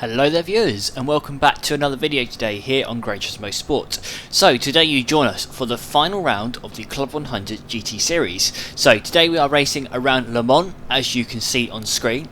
Hello there viewers, and welcome back to another video today here on Greatest Motorsport. So today you join us for the final round of the Club 100 GT series. So today we are racing around Le Mans, as you can see on screen.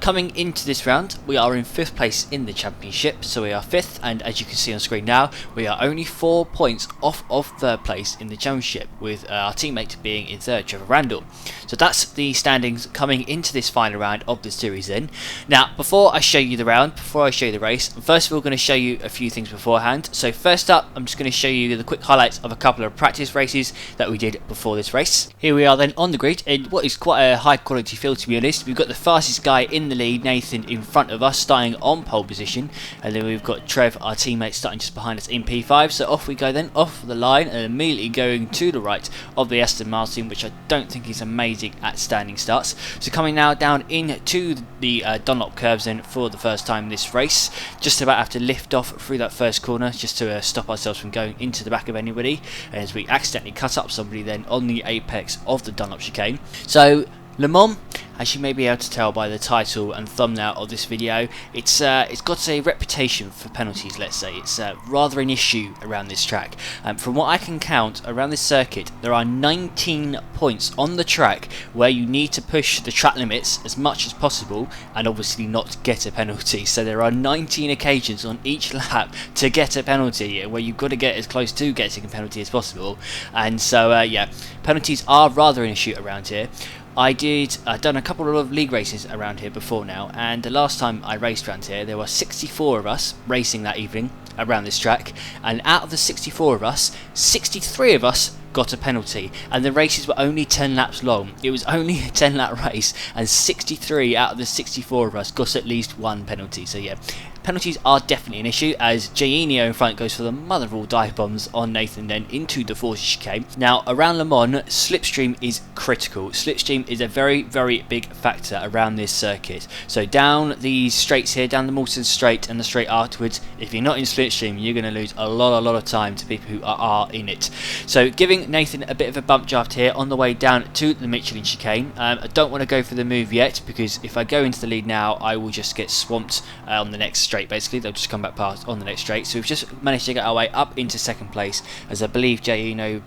Coming into this round we are in 5th place in the championship, so we are 5th, and as you can see on screen now we are only 4 points off of 3rd place in the championship, with our teammate being in 3rd, Trevor Randall. So that's the standings coming into this final round of the series then. Now before I show you the round, before I show you the race, first of all I'm going to show you a few things beforehand. So first up, I'm just going to show you the quick highlights of a couple of practice races that we did before this race. Here we are then on the grid in what is quite a high quality field, to be honest. We've got the fastest guy in the lead, Nathan, in front of us, starting on pole position, and then we've got Trev, our teammate, starting just behind us in P5. So off we go then, off the line, and immediately going to the right of the Aston Martin, which I don't think is amazing at standing starts. So coming now down into the Dunlop curves then for the first time this race, just about have to lift off through that first corner just to stop ourselves from going into the back of anybody, as we accidentally cut up somebody then on the apex of the Dunlop chicane. So Le Mans, as you may be able to tell by the title and thumbnail of this video, it's got a reputation for penalties, let's say. It's rather an issue around this track. From what I can count around this circuit, there are 19 points on the track where you need to push the track limits as much as possible and obviously not get a penalty. So there are 19 occasions on each lap to get a penalty, where you've got to get as close to getting a penalty as possible. And so yeah, penalties are rather an issue around here. I've done a couple of league races around here before now, and the last time I raced around here there were 64 of us racing that evening around this track, and out of the 64 of us, 63 of us got a penalty, and the races were only 10 laps long. It was only a 10 lap race, and 63 out of the 64 of us got at least one penalty. So yeah, penalties are definitely an issue, as Jainio in front goes for the mother of all dive bombs on Nathan then into the 40 chicane. Now around Le Mans, slipstream is critical. Slipstream is a very, very big factor around this circuit. So down these straights here, down the Malton straight and the straight afterwards, if you're not in slipstream, you're going to lose a lot of time to people who are in it. So giving Nathan a bit of a bump draft here on the way down to the Michelin chicane. I don't want to go for the move yet, because if I go into the lead now I will just get swamped on the next straight. Basically they'll just come back past on the next straight. So we've just managed to get our way up into 2nd place, as I believe Jaino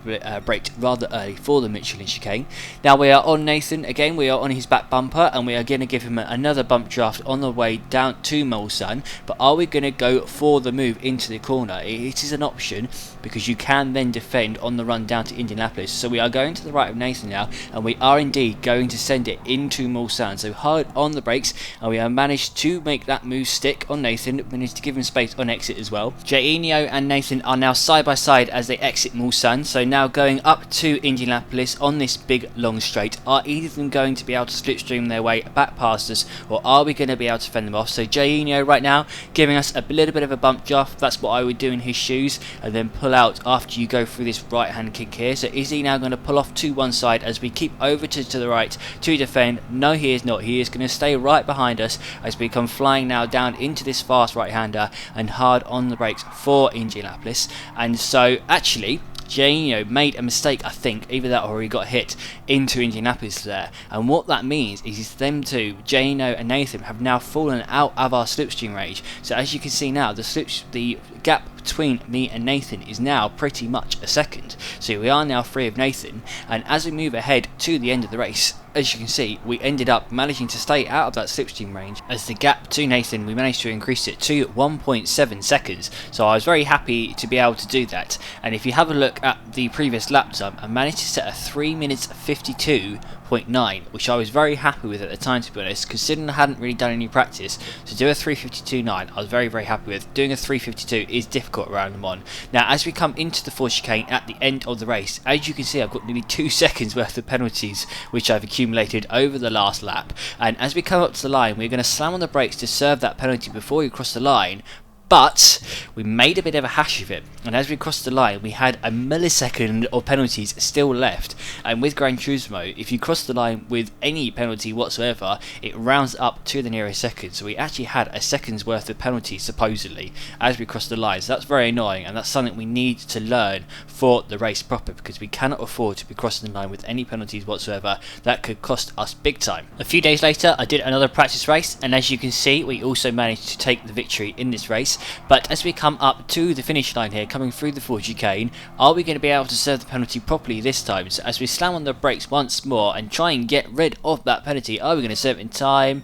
braked rather early for the Michelin chicane. Now we are on Nathan again, we are on his back bumper, and we are going to give him another bump draft on the way down to Mulsanne. But are we going to go for the move into the corner? It is an option, because you can then defend on the run down to Indianapolis. So we are going to the right of Nathan now, and we are indeed going to send it into Mulsanne. So hard on the brakes, and we have managed to make that move stick on Nathan. We need to give him space on exit as well. Jainio and Nathan are now side by side as they exit Mulsanne. So now going up to Indianapolis on this big long straight, are either of them going to be able to slipstream their way back past us, or are we going to be able to fend them off? So Jainio right now giving us a little bit of a bump draft. That's what I would do in his shoes, and then pull out after you go through this right hand kick here. So is he now going to pull off to one side as we keep over to the right to defend? No, he is not. He is going to stay right behind us as we come flying now down into this fast right hander, and hard on the brakes for Indianapolis. And so actually Jainio made a mistake, I think, either that or he got hit into Indianapolis there, and what that means is them two, Jainio and Nathan, have now fallen out of our slipstream range. So as you can see now, the gap between me and Nathan is now pretty much a second. So we are now free of Nathan, and as we move ahead to the end of the race, as you can see, we ended up managing to stay out of that slipstream range, as the gap to Nathan, we managed to increase it to 1.7 seconds. So I was very happy to be able to do that, and if you have a look at the previous lap time, I managed to set a 3 minutes 52.9, which I was very happy with at the time, to be honest, considering I hadn't really done any practice. To do a 3:52.9 I was very happy with. Doing a 3:52 is difficult around Le Mans. Now as we come into the 4 chicane at the end of the race, as you can see I've got nearly 2 seconds worth of penalties which I've accumulated over the last lap, and as we come up to the line we're going to slam on the brakes to serve that penalty before we cross the line. But we made a bit of a hash of it, and as we crossed the line we had a millisecond of penalties still left. And with Gran Turismo, if you cross the line with any penalty whatsoever, it rounds up to the nearest second. So we actually had a second's worth of penalties supposedly as we crossed the line. So that's very annoying, and that's something we need to learn for the race proper, because we cannot afford to be crossing the line with any penalties whatsoever. That could cost us big time. A few days later I did another practice race, and as you can see we also managed to take the victory in this race. But as we come up to the finish line here, coming through the full chicane, are we going to be able to serve the penalty properly this time? So as we slam on the brakes once more and try and get rid of that penalty, are we going to serve it in time?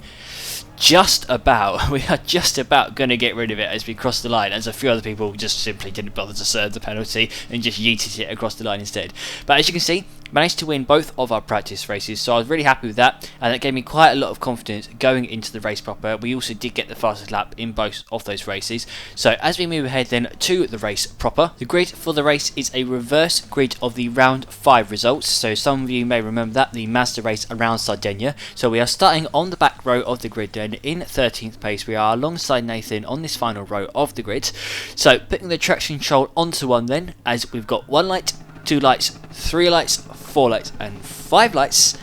Just about. We are just about going to get rid of it as we cross the line, as a few other people just simply didn't bother to serve the penalty and just yeeted it across the line instead. But as you can see, managed to win both of our practice races, so I was really happy with that, and that gave me quite a lot of confidence going into the race proper. We also did get the fastest lap in both of those races. So as we move ahead then to the race proper, the grid for the race is a reverse grid of the round 5 results. So some of you may remember that, the Mazda race around Sardinia. So we are starting on the back row of the grid then in 13th place. We are alongside Nathan on this final row of the grid. So putting the traction control onto 1 then, as we've got 1 light, 2 lights, 3 lights, 4 lights and 5 lights,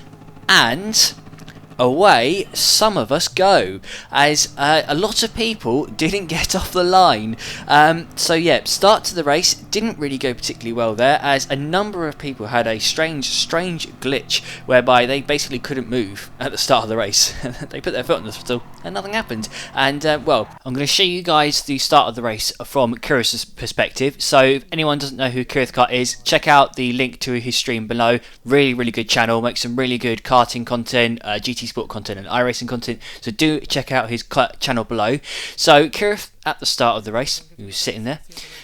and away some of us go, as a lot of people didn't get off the line. So yeah, start to the race didn't really go particularly well there, as a number of people had a strange glitch whereby they basically couldn't move at the start of the race. They put their foot on the throttle and nothing happened. And well, I'm going to show you guys the start of the race from Kirith's perspective. So if anyone doesn't know who Kirith Kart is, check out the link to his stream below. Really good channel, makes some really good karting content, GT Sport content and iRacing content, so do check out his channel below. So Kirith, at the start of the race, he was sitting there,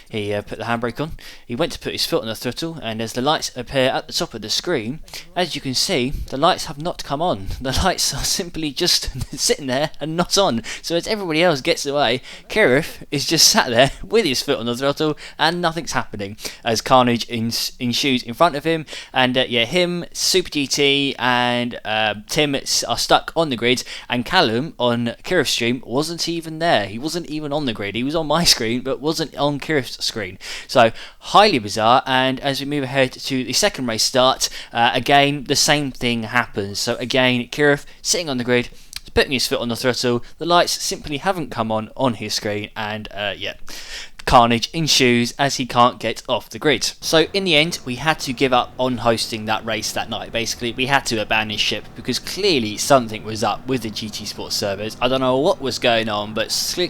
he put the handbrake on, he went to put his foot on the throttle, and as the lights appear at the top of the screen, as you can see, the lights have not come on. The lights are simply just sitting there and not on. So as everybody else gets away, Kirith is just sat there with his foot on the throttle and nothing's happening, as carnage ensues in front of him. And yeah, him, Super GT and Tim are stuck on the grid, and Callum on Kirith's stream wasn't even there. He wasn't even on the grid. He was on my screen but wasn't on Kirith's screen. So highly bizarre. And as we move ahead to the second race start, again the same thing happens. So again, Kirith sitting on the grid, putting his foot on the throttle, the lights simply haven't come on his screen, and yeah, carnage ensues as he can't get off the grid. So in the end, we had to give up on hosting that race that night. Basically, we had to abandon ship because clearly something was up with the GT Sports servers. I don't know what was going on, but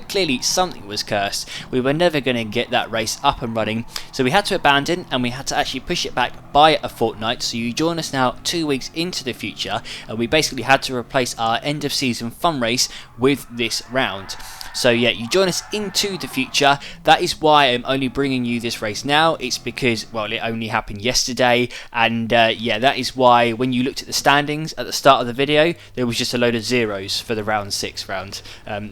clearly something was cursed. We were never going to get that race up and running, so we had to abandon, and we had to actually push it back by a fortnight. So you join us now 2 weeks into the future, and we basically had to replace our end of season fun race with this round. So yeah, you join us into the future. That is why I'm only bringing you this race now. It's because, well, it only happened yesterday, and yeah, that is why when you looked at the standings at the start of the video, there was just a load of zeros for the round 6 round.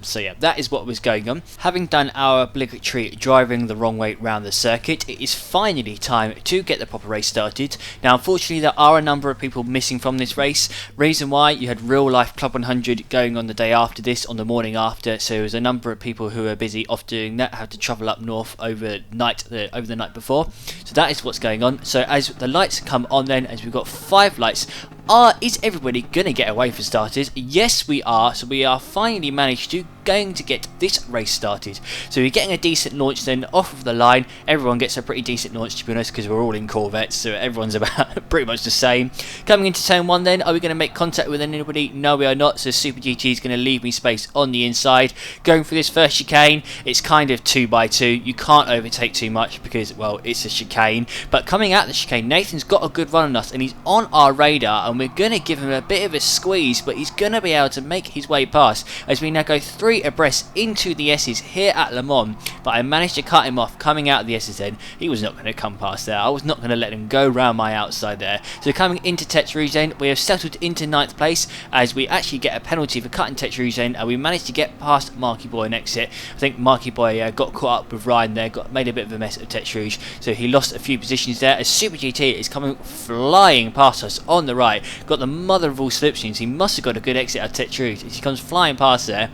So yeah, that is what was going on. Having done our obligatory driving the wrong way round the circuit, it is finally time to get the proper race started. Now unfortunately there are a number of people missing from this race. Reason why: you had real life Club 100 going on the day after this, on the morning after, so there was a number of people who are busy off doing that, had to travel up north over the night before. So that is what's going on. So as the lights come on then, as we've got 5 lights, is everybody gonna get away for starters? Yes, we are. So we are finally managed to get this race started. So we're getting a decent launch then off of the line. Everyone gets a pretty decent launch, to be honest, because we're all in Corvettes, so everyone's about pretty much the same. Coming into turn 1 then, are we going to make contact with anybody? No, we are not. So Super GT is going to leave me space on the inside. Going for this first chicane, it's kind of 2x2. You can't overtake too much because, well, it's a chicane. But coming out the chicane, Nathan's got a good run on us, and he's on our radar, and we're going to give him a bit of a squeeze, but he's going to be able to make his way past as we now go 3 abreast into the S's here at Le Mans. But I managed to cut him off coming out of the S's then. He was not going to come past there. I was not going to let him go round my outside there. So coming into Tech Rouge then, we have settled into 9th place as we actually get a penalty for cutting Tech Rouge then, and we managed to get past Marky Boy and exit. I think Marky Boy got caught up with Ryan there, made a bit of a mess of Tech Rouge, so he lost a few positions there as Super GT is coming flying past us on the right. Got the mother of all slipstreams. He must have got a good exit out of Tech Rouge as he comes flying past there.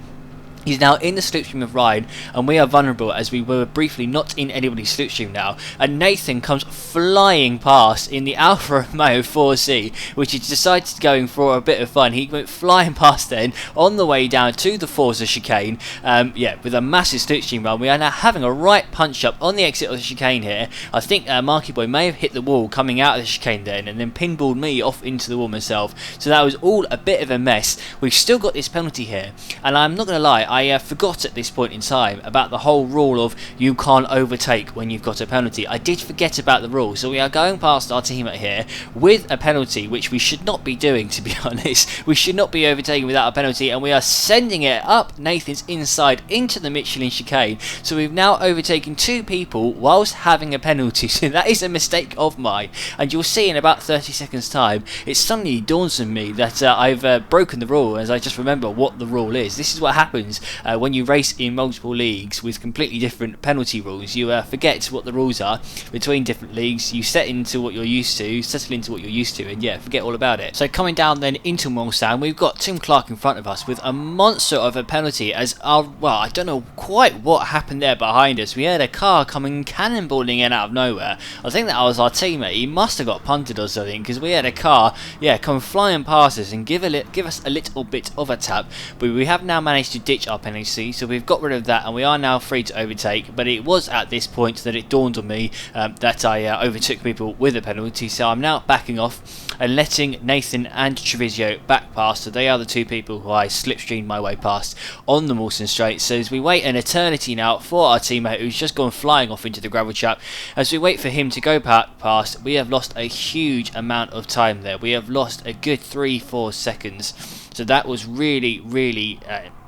He's now in the slipstream of Ryan, and we are vulnerable as we were briefly not in anybody's slipstream now. And Nathan comes flying past in the Alfa Romeo 4C, which he's decided going for a bit of fun. He went flying past then on the way down to the Forza chicane, with a massive slipstream run. We are now having a right punch up on the exit of the chicane here. I think Marky Boy may have hit the wall coming out of the chicane then, and then pinballed me off into the wall myself. So that was all a bit of a mess. We've still got this penalty here, and I'm not going to lie, I forgot at this point in time about the whole rule of you can't overtake when you've got a penalty. I did forget about the rule, so we are going past our teammate here with a penalty, which we should not be doing, to be honest. We should not be overtaking without a penalty, and we are sending it up Nathan's inside into the Michelin chicane. So we've now overtaken 2 people whilst having a penalty, so that is a mistake of mine, and you'll see in about 30 seconds time it suddenly dawns on me that I've broken the rule, as I just remember what the rule is. This is what happens when you race in multiple leagues with completely different penalty rules. You forget what the rules are between different leagues, you settle into what you're used to, and yeah, forget all about it. So coming down then into Mulsanne, we've got Tim Clark in front of us with a monster of a penalty, as I don't know quite what happened there behind us. We had a car coming cannonballing in out of nowhere. I think that was our teammate. He must have got punted or something, because we had a car come flying past us and give us a little bit of a tap, but we have now managed to ditch our penalty. So we've got rid of that, and we are now free to overtake. But it was at this point that it dawned on me that I overtook people with a penalty, so I'm now backing off and letting Nathan and Treviso back past. So they are the 2 people who I slipstreamed my way past on the Mawson Straight. So as we wait an eternity now for our teammate who's just gone flying off into the gravel trap, as we wait for him to go past, we have lost a huge amount of time there. We have lost a good 3-4 seconds. So that was really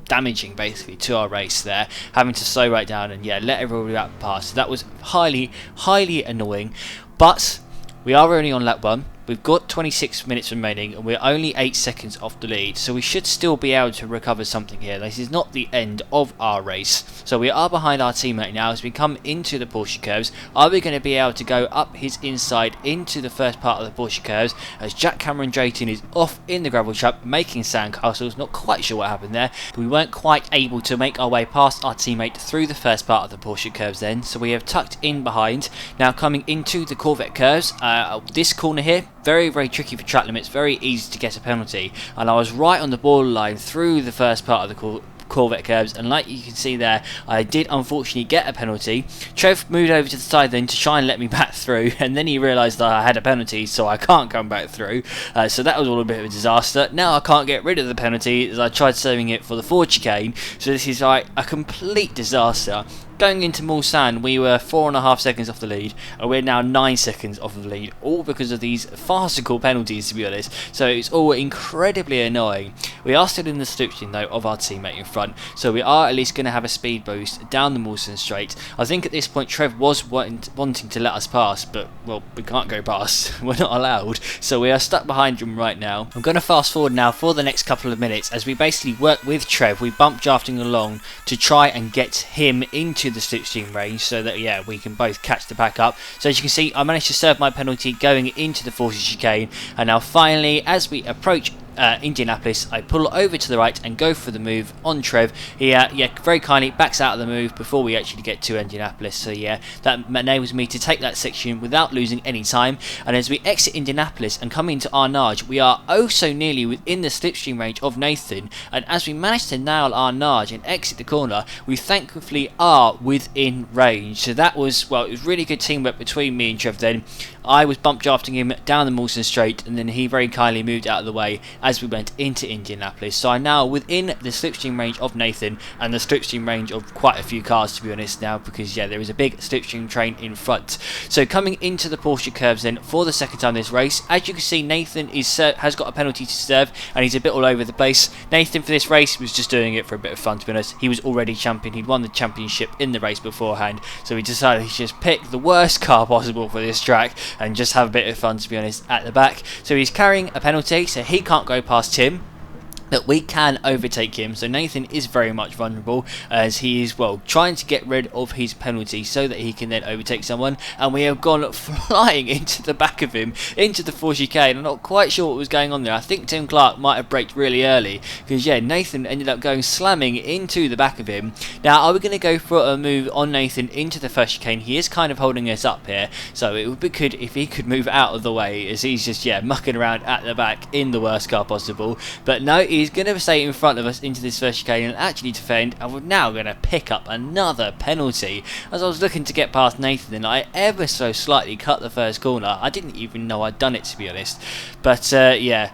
damaging basically to our race there, having to slow right down and let everybody back past. So that was highly annoying, but we are only on lap 1. We've got 26 minutes remaining, and we're only 8 seconds off the lead, so we should still be able to recover something here. This is not the end of our race. So we are behind our teammate now as we come into the Porsche Curves. Are we going to be able to go up his inside into the first part of the Porsche Curves, as Jack Cameron Drayton is off in the gravel trap making sandcastles? Not quite sure what happened there, but we weren't quite able to make our way past our teammate through the first part of the Porsche Curves then, so we have tucked in behind. Now coming into the Corvette Curves, this corner here, very tricky for track limits, very easy to get a penalty, and I was right on the borderline through the first part of the Corvette Curves, and like you can see there, I did unfortunately get a penalty. Trev moved over to the side then to try and let me back through, and then he realised that I had a penalty, so I can't come back through. So that was all a bit of a disaster. Now I can't get rid of the penalty as I tried saving it for the Ford chicane, so this is like a complete disaster. Going into Mulsanne, we were 4.5 seconds off the lead, and we're now 9 seconds off of the lead, all because of these farcical penalties, to be honest. So it's all incredibly annoying. We are still in the slipstream though of our teammate in front, so we are at least going to have a speed boost down the Mulsanne Straight. I think at this point Trev was wanting to let us pass, but well, we can't go past. We're not allowed, so we are stuck behind him right now. I'm going to fast forward now for the next couple of minutes as we basically work with Trev. We bump drafting along to try and get him into the slipstream range, so that we can both catch the pack up. So as you can see, I managed to serve my penalty going into the Forza chicane, and now finally as we approach Indianapolis, I pull over to the right and go for the move on Trev. He very kindly backs out of the move before we actually get to Indianapolis, so that enables me to take that section without losing any time. And as we exit Indianapolis and come into Arnage, we are oh so nearly within the slipstream range of Nathan, and as we manage to nail Arnage and exit the corner, we thankfully are within range. So that was, well, it was really good teamwork between me and Trev then. I was bump drafting him down the Mulsanne Straight, and then he very kindly moved out of the way as we went into Indianapolis. So I'm now within the slipstream range of Nathan and the slipstream range of quite a few cars, to be honest now, because there is a big slipstream train in front. So coming into the Porsche Curves then for the second time this race, as you can see, Nathan has got a penalty to serve, and he's a bit all over the place. Nathan for this race was just doing it for a bit of fun, to be honest. He was already champion, he'd won the championship in the race beforehand, so he decided to just pick the worst car possible for this track and just have a bit of fun, to be honest, at the back. So he's carrying a penalty, so he can't go past Tim. that we can overtake him. So Nathan is very much vulnerable as he is, well, trying to get rid of his penalty so that he can then overtake someone, and we have gone flying into the back of him into the 40k. I'm not quite sure what was going on there. I think Tim Clark might have braked really early because yeah, Nathan ended up going slamming into the back of him. Now are we going to go for a move on Nathan into the first chicane? He is kind of holding us up here, so it would be good if he could move out of the way as he's just mucking around at the back in the worst car possible. But no, he's going to stay in front of us into this first chicane and actually defend, and we're now going to pick up another penalty. As I was looking to get past Nathan and I ever so slightly cut the first corner. I didn't even know I'd done it, to be honest. But yeah,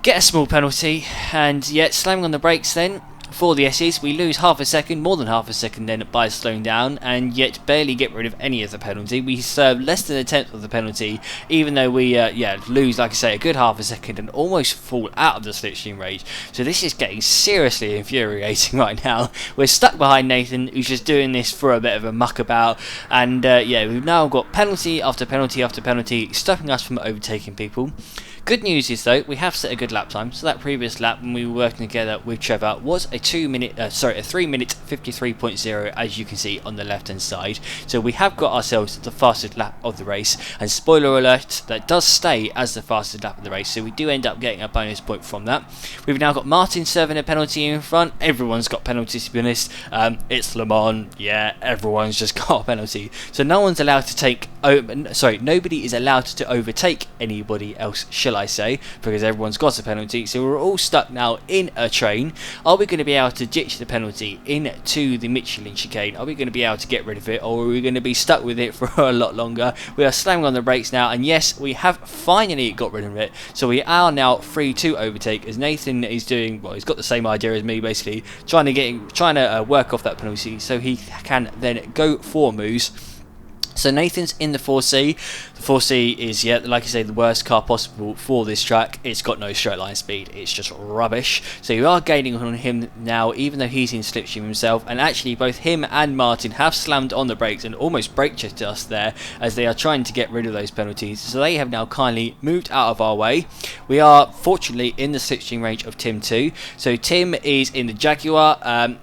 get a small penalty, and yet slamming on the brakes then for the S's. We lose half a second, more than half a second then by slowing down, and yet barely get rid of any of the penalty. We serve less than a tenth of the penalty, even though we lose, like I say, a good half a second and almost fall out of the slipstream range. So this is getting seriously infuriating right now. We're stuck behind Nathan, who's just doing this for a bit of a muck about, and we've now got penalty after penalty after penalty, stopping us from overtaking people. Good news is though, we have set a good lap time. So that previous lap when we were working together with Trevor was a 3 minute 53.0, as you can see on the left hand side. So we have got ourselves the fastest lap of the race, and spoiler alert, that does stay as the fastest lap of the race, so we do end up getting a bonus point from that. We've now got Martin serving a penalty in front. Everyone's got penalties, to be honest. It's Le Mans, yeah, everyone's just got a penalty. So no one's allowed to take nobody is allowed to overtake anybody else, shall I say, because everyone's got a penalty. So we're all stuck now in a train. Are we going to be able to ditch the penalty into the Michelin chicane? Are we going to be able to get rid of it, or are we going to be stuck with it for a lot longer? We are slamming on the brakes now, and yes, we have finally got rid of it. So we are now free to overtake, as Nathan is doing, well, he's got the same idea as me, basically trying to work off that penalty so he can then go for moves. So Nathan's in the 4C. The 4C is, like I say, the worst car possible for this track. It's got no straight line speed. It's just rubbish. So you are gaining on him now, even though he's in slipstream himself. And actually, both him and Martin have slammed on the brakes and almost brake checked us there, as they are trying to get rid of those penalties. So they have now kindly moved out of our way. We are fortunately in the slipstream range of Tim 2. So Tim is in the Jaguar.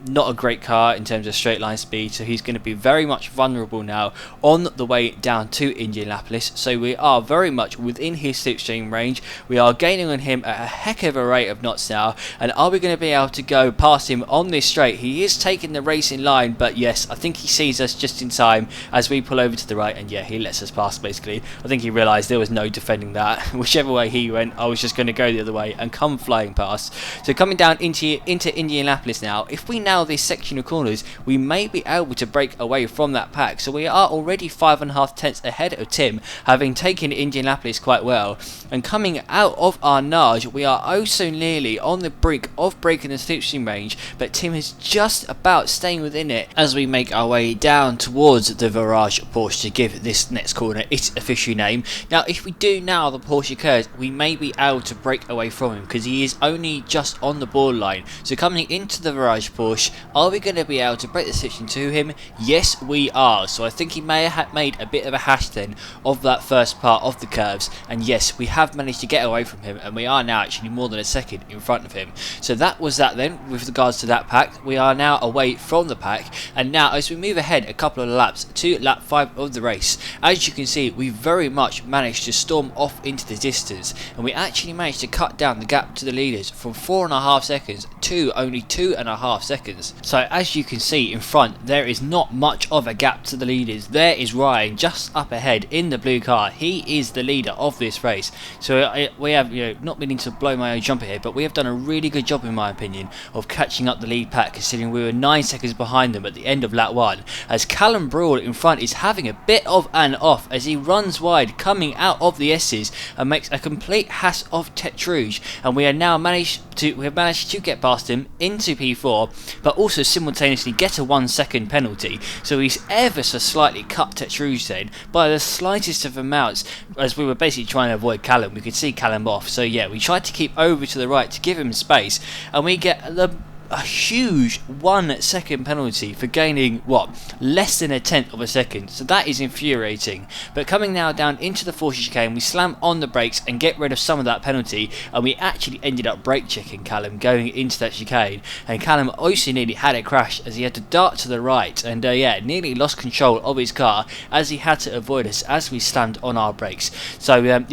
Not a great car in terms of straight line speed. So he's going to be very much vulnerable now on the way down to Indianapolis. So we are very much within his slipstream range. We are gaining on him at a heck of a rate of knots now, and are we going to be able to go past him on this straight? He is taking the race in line, but yes, I think he sees us just in time as we pull over to the right, and yeah, he lets us pass basically. I think he realised there was no defending that. Whichever way he went, I was just going to go the other way and come flying past. So coming down into Indianapolis now, if we nail this section of corners, we may be able to break away from that pack. So we are already 5.5 tenths ahead of Tim, having taken Indianapolis quite well. And coming out of our nudge, we are oh so nearly on the brink of breaking the slipstream range, but Tim is just about staying within it as we make our way down towards the Virage Porsche to give this next corner its official name. Now if we do now the Porsche Curves, we may be able to break away from him because he is only just on the borderline. So coming into the Virage Porsche, are we going to be able to break the slipstream to him? Yes, we are. So I think he may have made a bit of a hash then of that first part of the curves, and yes, we have managed to get away from him, and we are now actually more than a second in front of him. So that was that then with regards to that pack. We are now away from the pack, and now as we move ahead a couple of laps to lap 5 of the race, as you can see, we very much managed to storm off into the distance, and we actually managed to cut down the gap to the leaders from 4.5 seconds to only 2.5 seconds. So as you can see in front, there is not much of a gap to the leaders. There is Ryan just up ahead in the blue car. He is the leader of this race. So we have, not meaning to blow my own jumper here, but we have done a really good job in my opinion of catching up the lead pack, considering we were 9 seconds behind them at the end of lap 1, as Callum Broad in front is having a bit of an off as he runs wide coming out of the S's and makes a complete hash of Tetrouge, and we have managed to get past him into P4, but also simultaneously get a 1 second penalty. So he's ever so slightly cut Tetrouge then by the slightest of amounts, as we were basically trying to avoid Callum. We could see Callum off, so yeah, we tried to keep over to the right to give him space, and we get the a huge 1 second penalty for gaining, what, less than a tenth of a second. So that is infuriating. But coming now down into the 40 chicane, we slam on the brakes and get rid of some of that penalty, and we actually ended up brake checking Callum going into that chicane, and Callum also nearly had a crash as he had to dart to the right, and nearly lost control of his car as he had to avoid us as we slammed on our brakes. So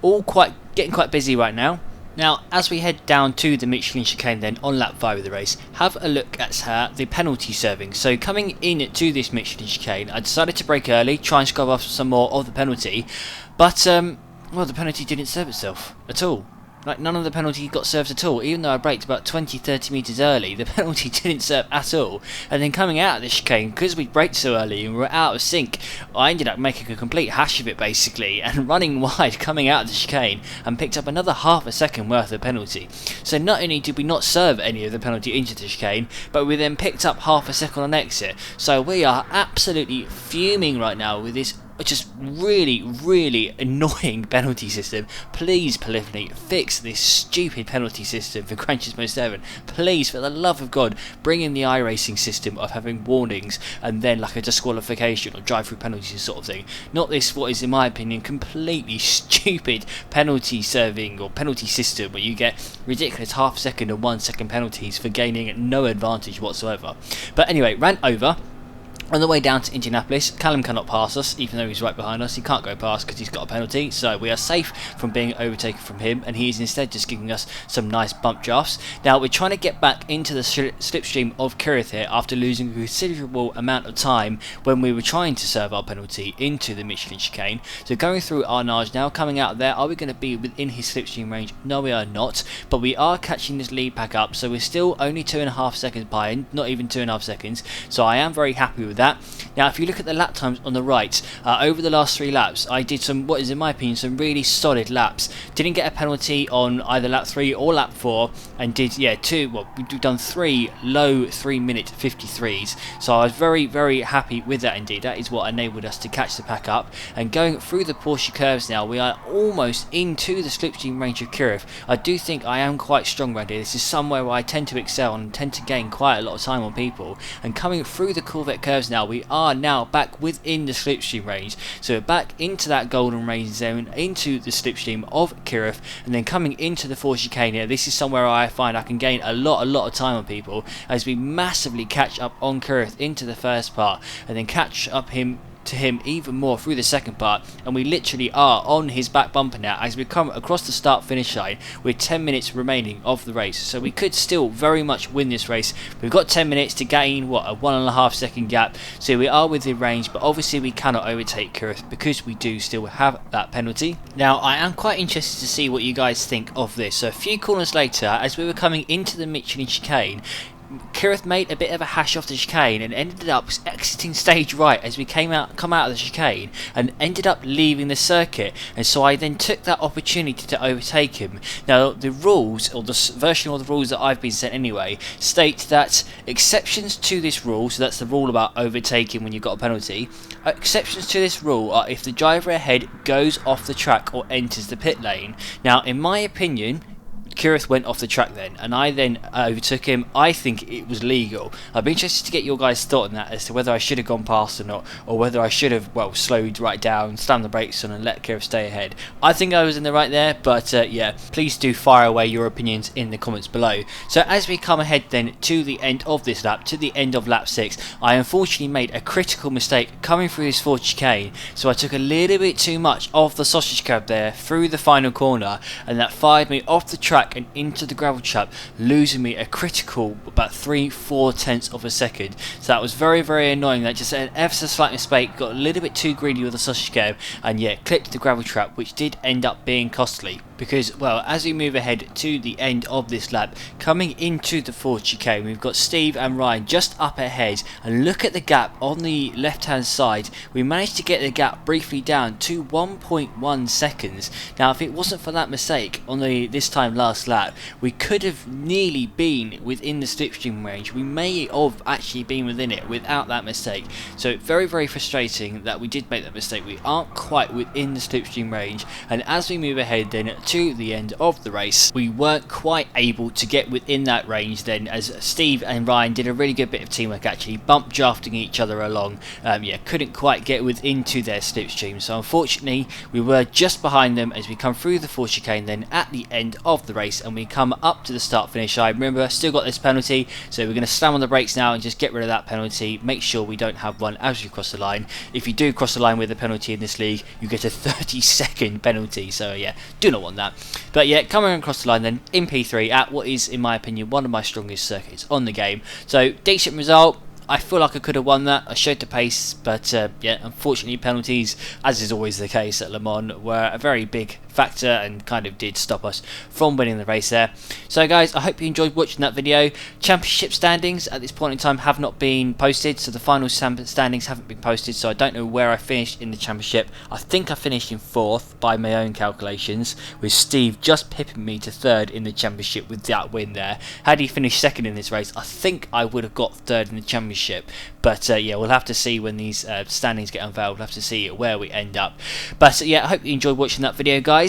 all getting quite busy right now. Now, as we head down to the Michelin chicane then on lap 5 of the race, have a look at the penalty serving. So coming in to this Michelin chicane, I decided to brake early, try and scrub off some more of the penalty, but well, the penalty didn't serve itself at all. Like, none of the penalty got served at all. Even though I braked about 20-30 metres early, the penalty didn't serve at all. And then coming out of the chicane, because we braked so early and we were out of sync, I ended up making a complete hash of it basically, and running wide coming out of the chicane, and picked up another half a second worth of penalty. So not only did we not serve any of the penalty into the chicane, but we then picked up half a second on exit. So we are absolutely fuming right now with this just really annoying penalty system. Please, Polyphony, fix this stupid penalty system for Gran Turismo 7. Please, for the love of God, bring in the iRacing system of having warnings and then like a disqualification or drive-through penalties sort of thing. Not this, what is in my opinion completely stupid penalty serving or penalty system where you get ridiculous half second and 1 second penalties for gaining no advantage whatsoever. But anyway, rant over. On the way down to Indianapolis, Callum cannot pass us, even though he's right behind us. He can't go past because he's got a penalty, so we are safe from being overtaken from him, and he is instead just giving us some nice bump drafts. Now, we're trying to get back into the slipstream of Kirith here after losing a considerable amount of time when we were trying to serve our penalty into the Michelin chicane. So going through Arnage now, coming out of there, are we going to be within his slipstream range? No, we are not, but we are catching this lead back up, so we're still only 2.5 seconds behind, not even 2.5 seconds, so I am very happy with that. Now, if you look at the lap times on the right, over the last 3 laps, I did some, what is in my opinion, some really solid laps. Didn't get a penalty on either lap 3 or lap 4, and did, we've done 3 low 3-minute 53s. So I was very happy with that indeed. That is what enabled us to catch the pack up. And going through the Porsche curves now, we are almost into the slipstream range of Kirith. I do think I am quite strong around here. This is somewhere where I tend to excel and tend to gain quite a lot of time on people. And coming through the Corvette curves now, we are now back within the slipstream range. So we're back into that golden range zone, into the slipstream of Kirith, and then coming into the 4 chicane here. This is somewhere I find I can gain a lot of time on people as we massively catch up on Kirith into the first part, and then catch up to him even more through the second part, and we literally are on his back bumper now as we come across the start finish line with 10 minutes remaining of the race. So we could still very much win this race. We've got 10 minutes to gain what, a 1.5 second gap, so we are within range, but obviously we cannot overtake Kirith because we do still have that penalty. Now, I am quite interested to see what you guys think of this. So a few corners later, as we were coming into the Michelin chicane, Kirith made a bit of a hash off the chicane and ended up exiting stage right as we come out of the chicane, and ended up leaving the circuit, and so I then took that opportunity to overtake him. Now, the rules, or the version of the rules that I've been sent anyway, state that exceptions to this rule, so that's the rule about overtaking when you've got a penalty, exceptions to this rule are if the driver ahead goes off the track or enters the pit lane. Now, in my opinion, Kirith went off the track then, and I then overtook him. I think it was legal. I'd be interested to get your guys' thought on that as to whether I should have gone past or not, or whether I should have, well, slowed right down, slammed the brakes on and let Kirith stay ahead. I think I was in the right there, but yeah, please do fire away your opinions in the comments below. So as we come ahead then to the end of this lap, to the end of lap 6, I unfortunately made a critical mistake coming through this 4 chicane, so I took a little bit too much of the sausage curb there through the final corner, and that fired me off the track and into the gravel trap, losing me a critical about 3-4 tenths of a second. So that was very annoying. That just an ever so slight mistake, got a little bit too greedy with the sausage curb, and yeah, clipped the gravel trap, which did end up being costly. Because, well, as we move ahead to the end of this lap, coming into the 4th chicane, we've got Steve and Ryan just up ahead, and look at the gap on the left hand side. We managed to get the gap briefly down to 1.1 seconds. Now, if it wasn't for that mistake on the this time last lap, we could have nearly been within the slipstream range. We may have actually been within it without that mistake. So very frustrating that we did make that mistake. We aren't quite within the slipstream range, and as we move ahead then to the end of the race. We weren't quite able to get within that range then, as Steve and Ryan did a really good bit of teamwork, actually bump drafting each other along. Couldn't quite get into their slipstream, so unfortunately we were just behind them as we come through the 4 chicane then at the end of the race, and we come up to the start finish line. Remember, still got this penalty, so we're going to slam on the brakes now and just get rid of that penalty. Make sure we don't have one as we cross the line. If you do cross the line with a penalty in this league, you get a 30-second penalty, so yeah, do not want that. But yeah, coming across the line then in P3 at what is, in my opinion, one of my strongest circuits on the game. So decent result. I feel like I could have won that. I showed the pace, but yeah, unfortunately penalties, as is always the case at Le Mans, were a very big factor and kind of did stop us from winning the race there. So guys, I hope you enjoyed watching that video. Championship standings at this point in time have not been posted, so the final standings haven't been posted, so I don't know where I finished in the championship. I think I finished in 4th by my own calculations, with Steve just pipping me to 3rd in the championship with that win there. Had he finished 2nd in this race, I think I would have got 3rd in the championship. But yeah, we'll have to see when these standings get unveiled. We'll have to see where we end up. But yeah, I hope you enjoyed watching that video, guys.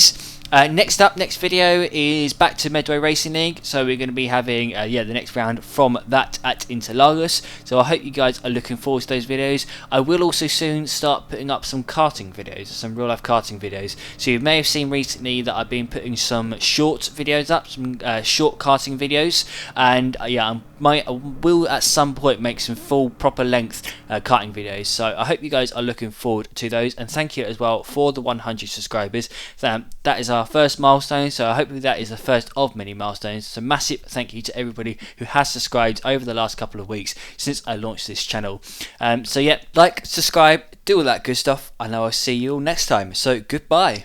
Next video is back to Medway Racing League, so we're going to be having the next round from that at Interlagos, so I hope you guys are looking forward to those videos. I will also soon start putting up some karting videos, some real life karting videos, so you may have seen recently that I've been putting some short videos up, some short karting videos, and yeah, I will at some point make some full proper length karting videos, so I hope you guys are looking forward to those, and thank you as well for the 100 subscribers. That is our first milestone, so hopefully that is the first of many milestones. So massive thank you to everybody who has subscribed over the last couple of weeks since I launched this channel. So yeah, like, subscribe, do all that good stuff, and I will see you all next time. So goodbye.